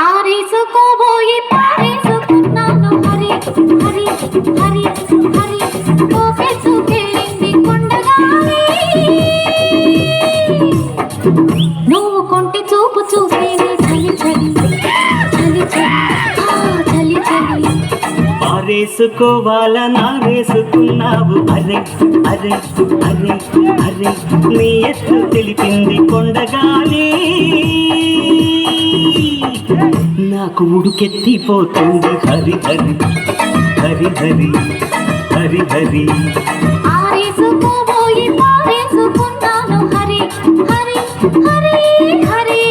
ఆరేసుకోబోయి పారేసుకున్నాను హరి హరి హరి హరి కోపేసుకెళ్ళింది కొండగాలి నువ్వు కొంటి చూపు చూసేది చలి చలి చలి చలి చలి ఆరేసుకోవాలా నారేసుకున్నావు అరే అరే అరే అరే నీ ఎత్తు తెలిపింది కొండగాలి నాకు ఉడుకెత్తిపోతుంది హరి హరి హరి హరి హరి హరి ఆరేసుకోబోయి పారేసుకున్నాను హరి హరి హరి హరి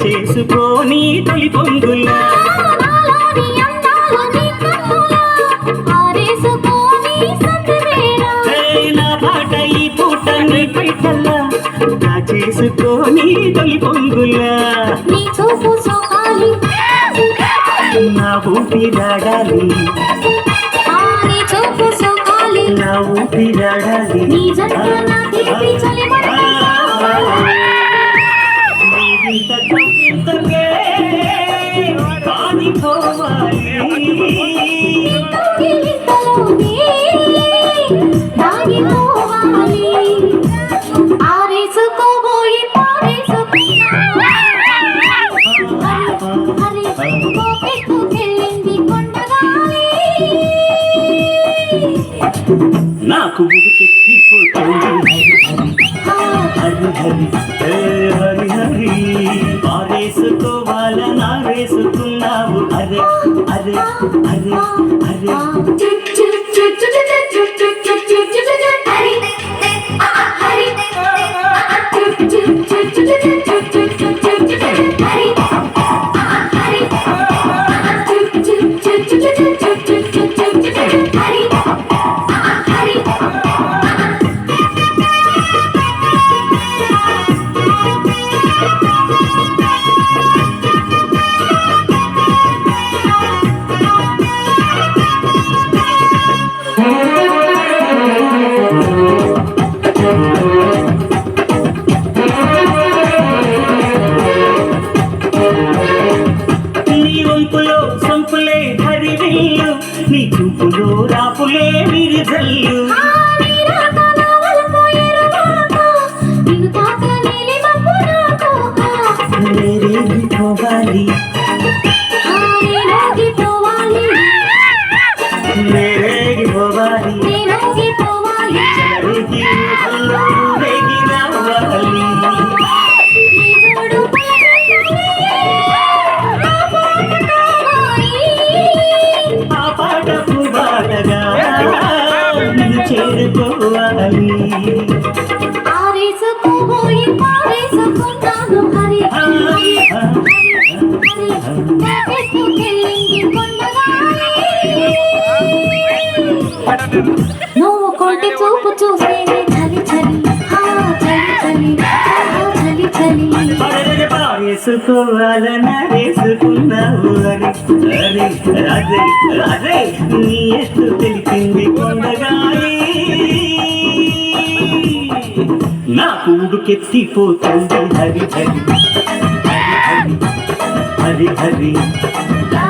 చేసుకొని తొలి పొంగులా నా పాట ఈ పూట నీ పైటలా చేసుకొని తొలి పొంగులా నా ఊపిరాడాలి నా ఊపిరాడాలి ఆరేసుకోబోయి పారేసుకెళ్ళింది కొండగాలి నాకు ఉడికెత్తిపోతుంది హరి హరి హరి హరి ఆరేసుకోవాల నారేసుకున్నావు అరే అరే అరే అరే సంపులే హరివిల్లు నీ చూపులో రాపులే విరిజల్లు మేరేగిపోవాలి మేరేగిపోవాలి రేగి రావాలి చేరుకోవాలి ఆరేసుకోబోయి పారేసుకున్నాను హరి హరి నువ్వు కొంటి చూపు చూసేది చలి చలి చలి చలి చలి చలి పారేసుకోవాలన్నా వేసుకున్నావు అరే అరే అరే నీ ఎత్తు తెలిపింది కొండగాలి నాకు ఉడుకెత్తిపోతుంది హరి హరి హరి హరి హరి